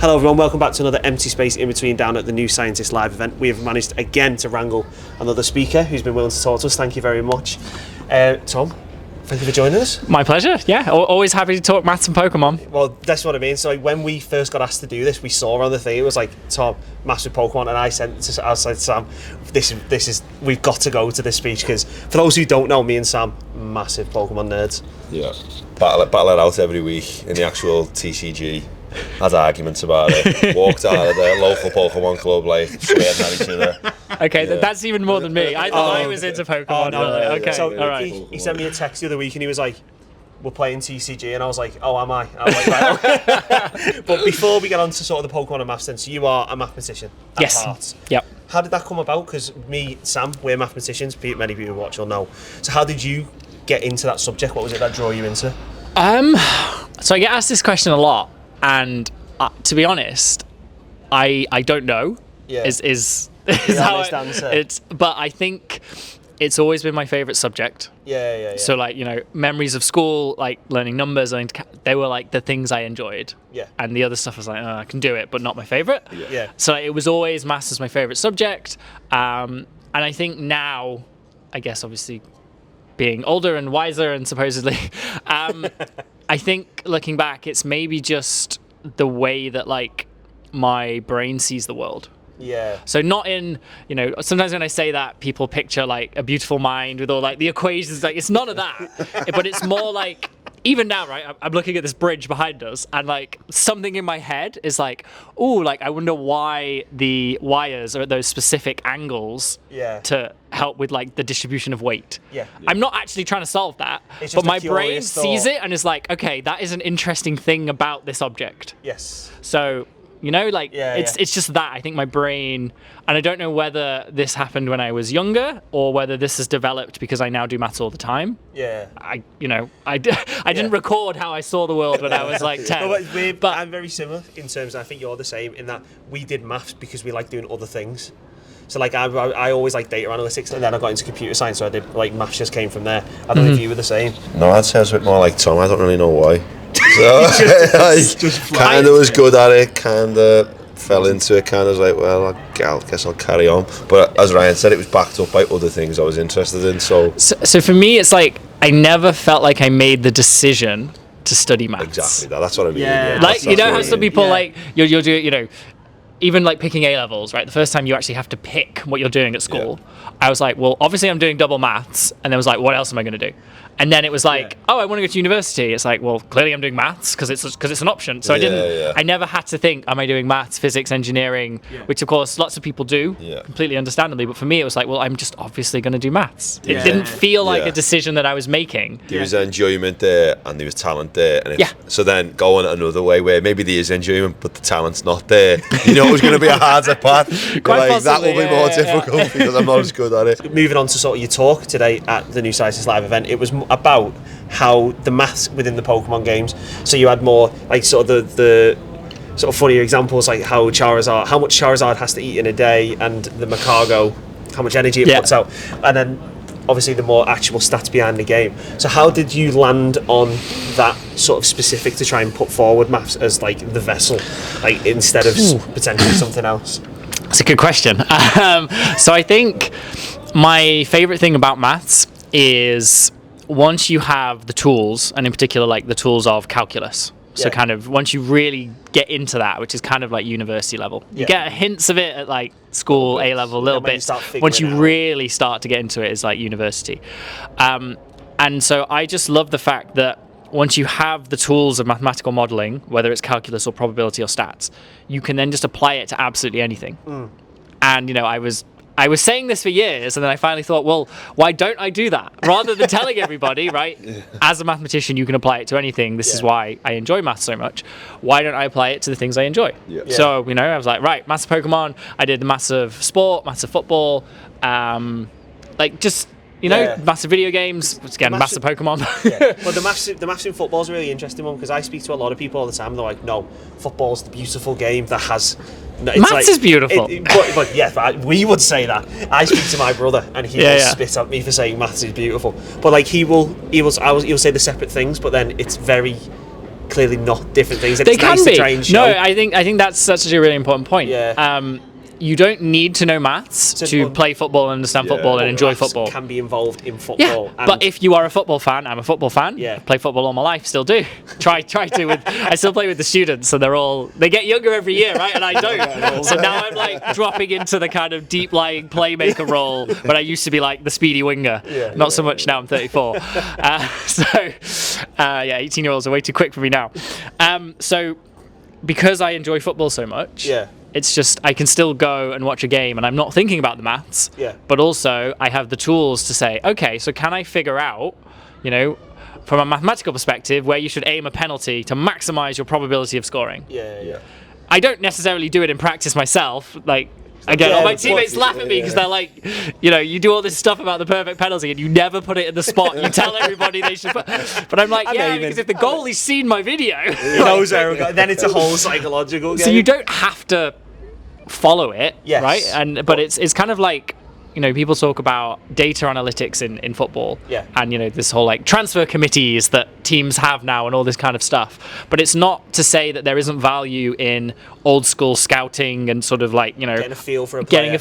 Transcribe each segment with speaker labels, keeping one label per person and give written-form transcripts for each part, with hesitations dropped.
Speaker 1: Hello everyone, welcome back to another Empty Space in Between down at the New Scientist Live event. We have managed again to wrangle another speaker who's been willing to talk to us. Thank you very much. Tom, thank you for joining us.
Speaker 2: My pleasure, yeah. Always happy to talk maths and Pokemon.
Speaker 1: Well, that's what I mean. So when we first got asked to do this, we saw on the thing, it was like, Tom, maths with Pokemon, and I said to Sam, this is we've got to go to this speech, because for those who don't know, me and Sam, massive Pokemon nerds.
Speaker 3: Yeah, battle it out every week in the actual TCG. Had arguments about it. Walked out of the local Pokemon club like swearing at each other.
Speaker 2: Okay, that's even more than me. I thought I was into Pokemon. Okay,
Speaker 1: So
Speaker 2: all right.
Speaker 1: he sent me a text the other week and he was like, we're playing TCG, and I was like, oh, am I? I was like, right, okay. But before we get on to sort of the Pokemon and maths then, so you are a mathematician at heart.
Speaker 2: Yep.
Speaker 1: How did that come about? Because me, Sam, we're mathematicians, many people who watch will know. So how did you get into that subject? What was it that drew you into?
Speaker 2: So I get asked this question a lot, and to be honest, I don't know.
Speaker 1: Yeah.
Speaker 2: Is
Speaker 1: The
Speaker 2: how
Speaker 1: honest answer.
Speaker 2: but I think it's always been my favorite subject.
Speaker 1: Yeah.
Speaker 2: So like, memories of school, like learning numbers, they were like the things I enjoyed.
Speaker 1: Yeah.
Speaker 2: And the other stuff was like, oh, I can do it, but not my favorite.
Speaker 1: Yeah.
Speaker 2: So it was always maths as my favorite subject. And I think now, I guess obviously being older and wiser and supposedly, I think looking back, it's maybe just the way that like my brain sees the world.
Speaker 1: Yeah.
Speaker 2: So not in, sometimes when I say that, people picture like a beautiful mind with all like the equations, like it's none of that, but it's more like, even now, right, I'm looking at this bridge behind us and like something in my head is like, ooh, like I wonder why the wires are at those specific angles to help with like the distribution of weight.
Speaker 1: Yeah.
Speaker 2: I'm not actually trying to solve that,
Speaker 1: It's just
Speaker 2: but
Speaker 1: a
Speaker 2: my brain
Speaker 1: curious
Speaker 2: sees
Speaker 1: thought.
Speaker 2: it and is like, okay, that is an interesting thing about this object.
Speaker 1: Yes.
Speaker 2: So, it's just that. I think my brain, and I don't know whether this happened when I was younger or whether this has developed because I now do maths all the time.
Speaker 1: Yeah.
Speaker 2: I didn't record how I saw the world when I was like 10.
Speaker 1: But I'm very similar in terms, and I think you're the same, in that we did maths because we like doing other things. So like I always like data analytics, and then I got into computer science, so I did like maths just came from there. I don't know if you were the same.
Speaker 3: No, I'd say I was a bit more like Tom. I don't really know why. So kind of was good at it, kind of fell into it, kind of was like, well, I guess I'll carry on. But as Ryan said, it was backed up by other things I was interested in. So
Speaker 2: for me, it's like I never felt like I made the decision to study maths.
Speaker 3: Exactly that's what I mean.
Speaker 1: Yeah.
Speaker 2: Like
Speaker 3: that's
Speaker 2: how
Speaker 3: what I
Speaker 2: some
Speaker 3: mean.
Speaker 2: people like you'll do even like picking A levels, right? The first time you actually have to pick what you're doing at school, I was like, well, obviously I'm doing double maths, and then was like, what else am I going to do? And then it was like, oh, I want to go to university. It's like, well, clearly I'm doing maths because it's an option. So I never had to think, am I doing maths, physics, engineering, which of course lots of people do, completely understandably. But for me, it was like, well, I'm just obviously going to do maths. It didn't feel like a decision that I was making.
Speaker 3: There was enjoyment there and there was talent there. And so then going another way where maybe there is enjoyment but the talent's not there. You know it was going to be a harder path.
Speaker 2: Quite
Speaker 3: like, that
Speaker 2: possibly,
Speaker 3: will be more difficult because I'm not as good at it.
Speaker 1: Moving on to sort of your talk today at the New Scientist Live event, it was about how the maths within the Pokemon games. So you had more like sort of the sort of funnier examples, like how much Charizard has to eat in a day, and the Macargo, how much energy it puts out, and then obviously the more actual stats behind the game. So how did you land on that sort of specific to try and put forward maths as like the vessel, like instead of potentially something else?
Speaker 2: That's a good question. So I think my favorite thing about maths is once you have the tools, and in particular like the tools of calculus, so kind of once you really get into that, which is kind of like university level, you get hints of it at like school, A level, little bits. Once you really start to get into it, is like university. And so I just love the fact that once you have the tools of mathematical modeling, whether it's calculus or probability or stats, you can then just apply it to absolutely anything. And I was saying this for years, and then I finally thought, well, why don't I do that? Rather than telling everybody, right, as a mathematician, you can apply it to anything. This is why I enjoy maths so much. Why don't I apply it to the things I enjoy? So, I was like, right, maths of Pokemon. I did the maths of sport, maths of football, maths of video games, again, maths of Pokemon.
Speaker 1: Well, the maths in football is a really interesting one, because I speak to a lot of people all the time. They're like, no, football's the beautiful game that has...
Speaker 2: Maths is beautiful.
Speaker 1: But we would say that. I speak to my brother, and he will spit at me for saying maths is beautiful. But like he'll say the separate things, but then it's very clearly not different things. And
Speaker 2: They
Speaker 1: it's
Speaker 2: can
Speaker 1: nice
Speaker 2: be.
Speaker 1: to try and show.
Speaker 2: No, I think that's such a really important point.
Speaker 1: Yeah.
Speaker 2: You don't need to know maths to play football and understand football and enjoy
Speaker 1: Maths
Speaker 2: football.
Speaker 1: Can be involved in football.
Speaker 2: Yeah, but if you are a football fan, I'm a football fan.
Speaker 1: Yeah.
Speaker 2: Play football all my life, still do. Try to. I still play with the students, so they get younger every year, right? And I don't. So now I'm like dropping into the kind of deep lying playmaker role, but I used to be like the speedy winger. Not so much now. I'm 34. 18-year-olds are way too quick for me now. So because I enjoy football so much.
Speaker 1: Yeah.
Speaker 2: It's just I can still go and watch a game and I'm not thinking about the maths.
Speaker 1: Yeah.
Speaker 2: But also I have the tools to say, okay, so can I figure out, from a mathematical perspective, where you should aim a penalty to maximize your probability of scoring?
Speaker 1: Yeah.
Speaker 2: I don't necessarily do it in practice myself. Like, again, all my teammates laugh at me because they're like, you do all this stuff about the perfect penalty and you never put it in the spot. You tell everybody they should put. But I'm like, because if the goalie's seen my video,
Speaker 1: he knows where we're going. Then it's a whole psychological game.
Speaker 2: So you don't have to follow it,
Speaker 1: yes.
Speaker 2: right? But it's kind of like, people talk about data analytics in football, and this whole like transfer committees that teams have now and all this kind of stuff. But it's not to say that there isn't value in old school scouting and sort of like
Speaker 1: getting a feel for a player.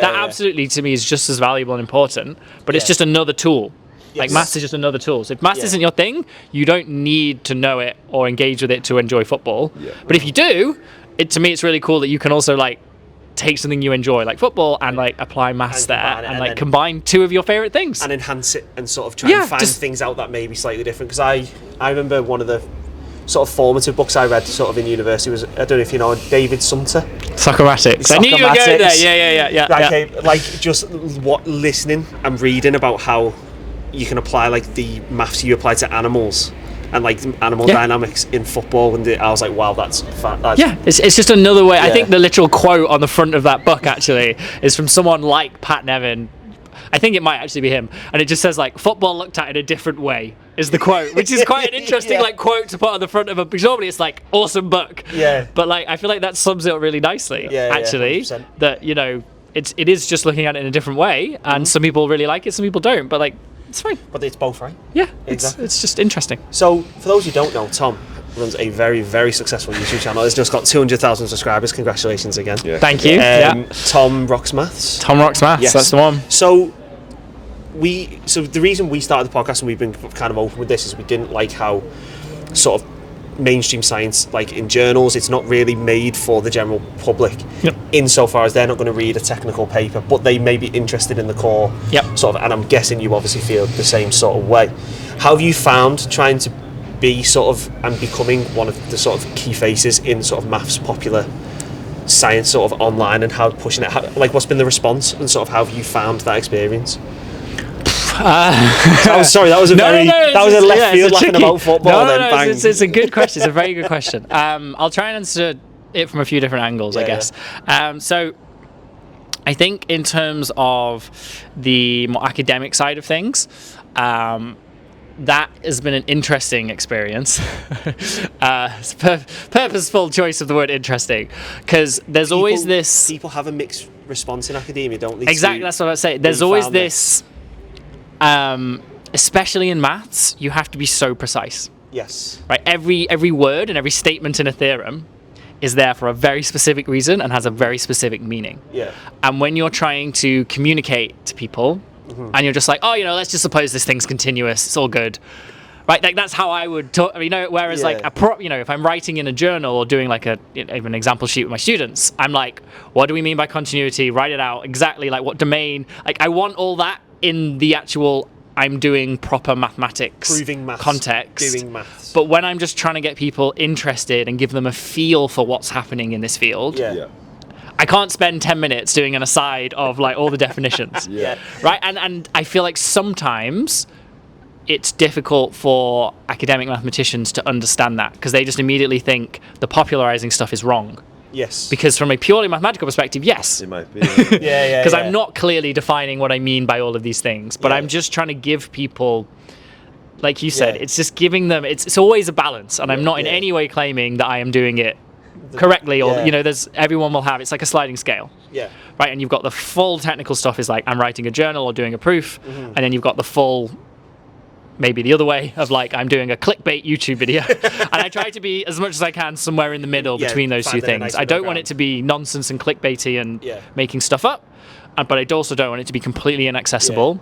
Speaker 2: That absolutely to me is just as valuable and important. But it's just another tool. Yes. Like maths is just another tool. So if maths isn't your thing, you don't need to know it or engage with it to enjoy football. Yeah. But if you do, to me it's really cool that you can also like take something you enjoy like football and like apply maths there and like combine two of your favorite things
Speaker 1: and enhance it and sort of try and find things out that may be slightly different. Because I remember one of the sort of formative books I read sort of in university was, I don't know if you know, David Sumter.
Speaker 2: Soccermatics. I knew you were going there. Yeah.
Speaker 1: Like just listening and reading about how you can apply like the maths you apply to animals and like animal dynamics in football, and I was like, wow, that's
Speaker 2: it's just another way. I think the literal quote on the front of that book actually is from someone like Pat Nevin. I think it might actually be him, and it just says like football looked at in a different way is the quote, which is quite an interesting like quote to put on the front of a, because normally it's like awesome book, but like I feel like that sums it up really nicely actually, that it is just looking at it in a different way, and some people really like it, some people don't, but like it's fine.
Speaker 1: But it's both, right?
Speaker 2: Yeah, exactly. It's just interesting.
Speaker 1: So, for those who don't know, Tom runs a very, very successul YouTube channel. It's just got 200,000 subscribers. Congratulations again.
Speaker 3: Yeah.
Speaker 2: Thank you.
Speaker 1: Tom Rocks Maths.
Speaker 2: Tom Rocks Maths, yes. That's the one.
Speaker 1: So the reason we started the podcast and we've been kind of open with this is we didn't like how sort of mainstream science, like in journals, it's not really made for the general public insofar as they're not going to read a technical paper, but they may be interested in the core sort of, and I'm guessing you obviously feel the same sort of way. How have you found trying to be sort of and becoming one of the sort of key faces in sort of maths popular science sort of online, and how pushing it, like what's been the response and sort of how have you found that experience? Sorry, that was a left field laughing about football. Bang.
Speaker 2: It's a good question. It's a very good question. I'll try and answer it from a few different angles, I guess. So I think in terms of the more academic side of things, that has been an interesting experience. It's purposeful choice of the word interesting, because there's always this...
Speaker 1: People have a mixed response in academia, don't they?
Speaker 2: Exactly, that's what I was saying. There's always this... especially in maths, you have to be so precise.
Speaker 1: Yes.
Speaker 2: Right. Every word and every statement in a theorem is there for a very specific reason and has a very specific meaning.
Speaker 1: Yeah.
Speaker 2: And when you're trying to communicate to people, and you're just like, let's just suppose this thing's continuous, it's all good. Right, like that's how I would talk. Whereas like if I'm writing in a journal or doing like an example sheet with my students, I'm like, what do we mean by continuity? Write it out exactly, like what domain. Like I want all that in the actual I'm doing proper mathematics
Speaker 1: proving maths
Speaker 2: context.
Speaker 1: Doing maths.
Speaker 2: But when I'm just trying to get people interested and give them a feel for what's happening in this field, I can't spend 10 minutes doing an aside of like all the definitions. Right? And I feel like sometimes it's difficult for academic mathematicians to understand that, because they just immediately think the popularizing stuff is wrong.
Speaker 1: Yes.
Speaker 2: Because from a purely mathematical perspective, yes.
Speaker 3: It might be.
Speaker 2: Because I'm not clearly defining what I mean by all of these things, but I'm just trying to give people, like you said, it's just giving them, it's always a balance, and I'm not in any way claiming that I am doing it correctly, or there's everyone will have, it's like a sliding scale. Right, and you've got the full technical stuff is like I'm writing a journal or doing a proof, and then you've got the full maybe the other way of like I'm doing a clickbait YouTube video, and I try to be as much as I can somewhere in the middle between those two things. I don't want it to be nonsense and clickbaity and making stuff up, but I also don't want it to be completely inaccessible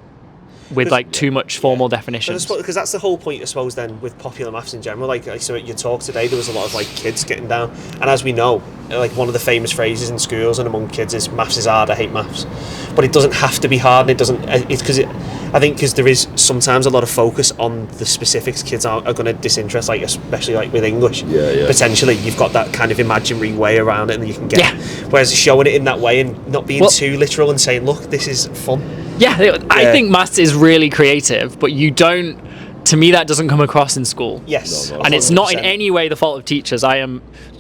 Speaker 2: with like too much formal definitions.
Speaker 1: Because that's the whole point, I suppose, then with popular maths in general. Like so at your talk today, there was a lot of like kids getting down, and as we know, like one of the famous phrases in schools and among kids is maths is hard, I hate maths. But it doesn't have to be hard, and it doesn't. It's because I think because there is sometimes a lot of focus on the specifics. Kids are going to disinterest, like especially like with English. Potentially, you've got that kind of imaginary way around it, and you can get. Whereas showing it in that way and not being too literal and saying, "Look, this is fun."
Speaker 2: I think maths is really creative, but you don't. To me, that doesn't come across in school.
Speaker 1: Yes,
Speaker 2: and 100%. It's not in any way the fault of teachers.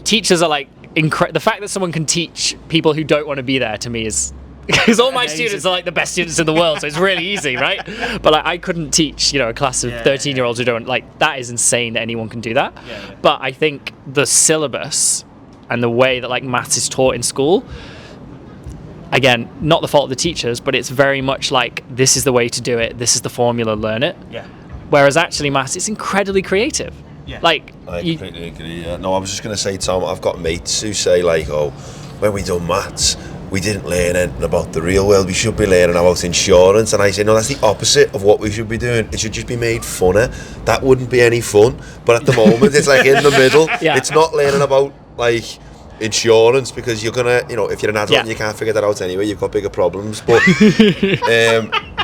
Speaker 2: Teachers are like the fact that someone can teach people who don't want to be there to me is. Because all my students are like the best students in the world, so it's really easy, right? But like, I couldn't teach, a class of 13-year-olds who don't like. That is insane that anyone can do that. But I think the syllabus and the way that like maths is taught in school, again, not the fault of the teachers, but it's very much like this is the way to do it. This is the formula. Learn it. Whereas actually, maths is incredibly creative. Like
Speaker 3: I completely agree. No, I was just going to say, Tom, I've got mates who say like, oh, when we done maths, we didn't learn anything about the real world. We should be learning about insurance. And I say, no, that's the opposite of what we should be doing. It should just be made funner. That wouldn't be any fun. But at the moment, it's like in the middle. It's not learning about like insurance because you're gonna, if you're an adult and you can't figure that out anyway, you've got bigger problems. But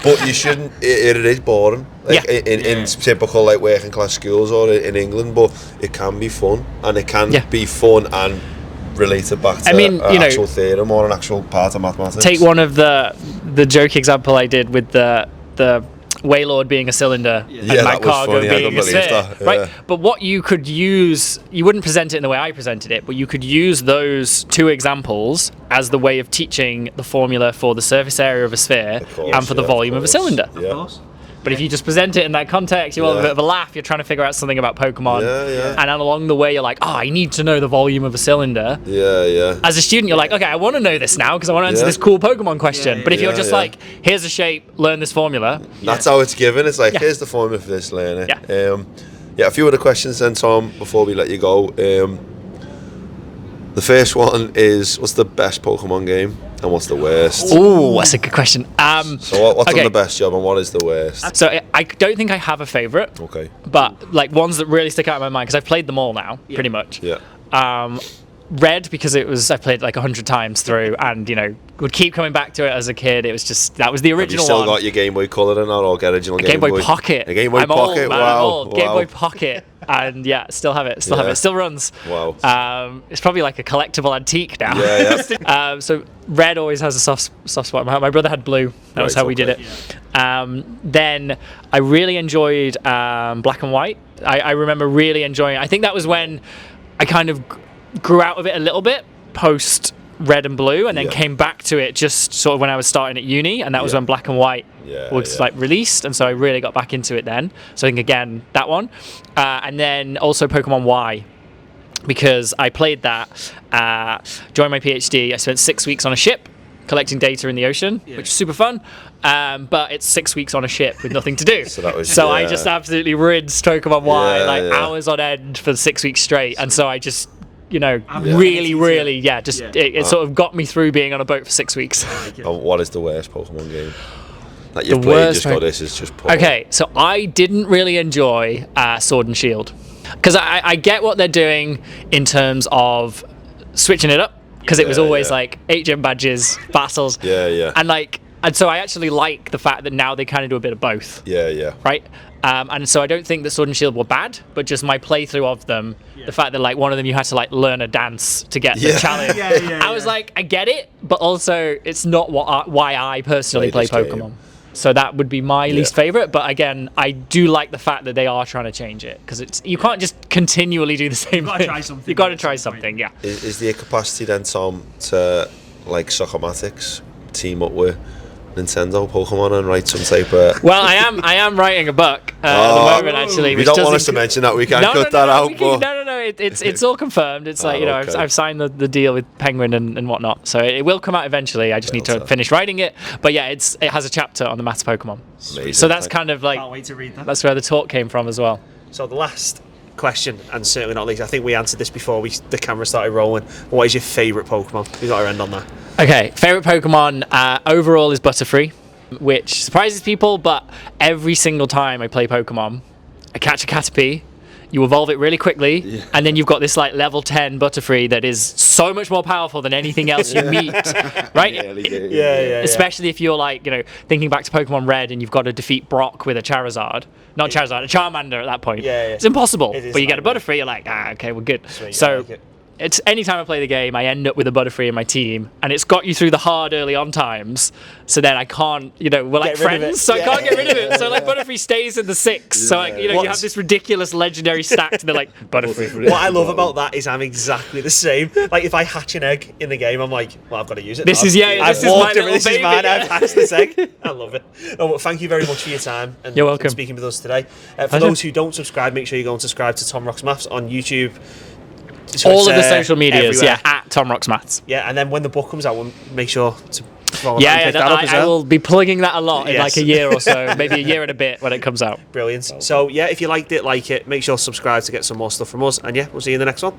Speaker 3: but you shouldn't. It is boring, like in typical like working class schools or in England. But it can be fun, and it can be fun and related back to an actual theorem or an actual part of mathematics.
Speaker 2: Take one of the joke example I did with the Waylord being a cylinder and Mount Cargo being a sphere, right? But what you could use, you wouldn't present it in the way I presented it, but you could use those two examples as the way of teaching the formula for the surface area of a sphere and for the volume of a cylinder.
Speaker 1: Of course.
Speaker 2: But if you just present it in that context, you want a bit of a laugh, you're trying to figure out something about Pokemon. And then along the way, you're like, I need to know the volume of a cylinder. As a student, you're like, okay, I want to know this now because I want to answer this cool Pokemon question. But if you're just like, here's a shape, learn this formula.
Speaker 3: That's how it's given. It's like, here's the formula for this, learn it. A few other questions then, Tom, before we let you go. The first one is, what's the best Pokemon game? And what's the worst?
Speaker 2: Oh, that's a good question.
Speaker 3: So what's done the best job and what is the worst?
Speaker 2: So I don't think I have a favourite.
Speaker 3: Okay.
Speaker 2: But like ones that really stick out in my mind because I've played them all now, pretty much. Red because I played like 100 times through and would keep coming back to it as a kid. It was just that was the original one.
Speaker 3: Have you still got your Game Boy Color and or get original Game Boy
Speaker 2: Pocket?
Speaker 3: A Game Boy Pocket.
Speaker 2: Old, man,
Speaker 3: wow.
Speaker 2: I'm old. Game Boy Pocket. And still have it. Have it. Still runs.
Speaker 3: Wow.
Speaker 2: It's probably like a collectible antique now. So red always has a soft spot. My brother had blue. That was how we did it. Then I really enjoyed black and white. I remember really enjoying it. I think that was when I kind of grew out of it a little bit post red and blue, and then came back to it just sort of when I was starting at uni, and that was when black and white was like released, and so I really got back into it then. So I think again that one, and then also Pokemon Y, because I played that, joined my PhD. I spent 6 weeks on a ship collecting data in the ocean, which is super fun. But it's 6 weeks on a ship with nothing to do. So I just absolutely rinsed Pokemon Y hours on end for 6 weeks straight, and so I just really, it sort of got me through being on a boat for 6 weeks.
Speaker 3: What is the worst Pokemon game that you've played? Just go, this is just poor.
Speaker 2: Okay, so I didn't really enjoy Sword and Shield because I get what they're doing in terms of switching it up because it was always like 8 gym badges, battles, and so I actually like the fact that now they kind of do a bit of both. Right. And so I don't think that Sword and Shield were bad, but just my playthrough of them, the fact that like one of them you had to like learn a dance to get the challenge. I was like, I get it, but also it's not why I personally play Pokemon. So that would be my least favorite. But again, I do like the fact that they are trying to change it because you can't just continually do the same thing. You got to try something.
Speaker 3: Is there a capacity then, Tom, to like Soccermatics team up with Nintendo Pokemon and write some type of...
Speaker 2: Well, I am writing a book at the moment, actually.
Speaker 3: You don't want us to mention that, we can't cut that out.
Speaker 2: No, it's all confirmed. It's like,
Speaker 3: okay.
Speaker 2: I've signed the deal with Penguin and whatnot, so it will come out eventually. I just need to finish writing it. But yeah, it has a chapter on the maths Pokemon.
Speaker 3: Amazing.
Speaker 2: So that's kind of like,
Speaker 1: Can't wait to read that.
Speaker 2: that's where the talk came from as well.
Speaker 1: So the last question, and certainly not least, I think we answered this before the camera started rolling. What is your favourite Pokemon? We got to end on that.
Speaker 2: Okay, favourite Pokemon overall is Butterfree, which surprises people, but every single time I play Pokemon, I catch a Caterpie, you evolve it really quickly, and then you've got this like level 10 Butterfree that is so much more powerful than anything else you meet, right?
Speaker 1: Yeah.
Speaker 2: Especially if you're like, thinking back to Pokemon Red and you've got to defeat Brock with a Charizard. Not Charizard, a Charmander at that point.
Speaker 1: Yeah.
Speaker 2: It's impossible.
Speaker 1: It is
Speaker 2: But you get a
Speaker 1: nightmare.
Speaker 2: Butterfree, you're like, okay, we're good.
Speaker 1: Sweet, I
Speaker 2: So
Speaker 1: like it.
Speaker 2: it's anytime I play the game, I end up with a Butterfree in my team, and it's got you through the hard early on times. So then I can't, we're like
Speaker 1: Get rid of it.
Speaker 2: friends, so I can't get rid of it. So like
Speaker 1: Yeah.
Speaker 2: Butterfree stays in the 6. So like, you
Speaker 1: What's-
Speaker 2: have this ridiculous legendary stack to be like Butterfree.
Speaker 1: What I love about that is I'm exactly the same. Like if I hatch an egg in the game, I'm like, well, I've got to use it.
Speaker 2: This
Speaker 1: now.
Speaker 2: is- yeah,
Speaker 1: I've
Speaker 2: this is
Speaker 1: walked
Speaker 2: my
Speaker 1: it,
Speaker 2: little
Speaker 1: this is
Speaker 2: baby.
Speaker 1: mine. I've hatched this egg. I love it. Oh, well, thank you very much for your time and
Speaker 2: You're welcome.
Speaker 1: and speaking with us today. For
Speaker 2: Pleasure.
Speaker 1: those who don't subscribe, make sure you go and subscribe to Tom Rocks Maths on YouTube.
Speaker 2: All of
Speaker 1: Twitter,
Speaker 2: the social medias,
Speaker 1: everywhere.
Speaker 2: at TomRocksMaths.
Speaker 1: Yeah, and then when the book comes out, we'll make sure to follow
Speaker 2: Yeah,
Speaker 1: and pick that up as
Speaker 2: I
Speaker 1: well.
Speaker 2: will be plugging that a lot in
Speaker 1: Yes.
Speaker 2: like a year or so, maybe a year and a bit when it comes out.
Speaker 1: Brilliant. So yeah, if you liked it, like it, make sure to subscribe to get some more stuff from us. And yeah, we'll see you in the next one.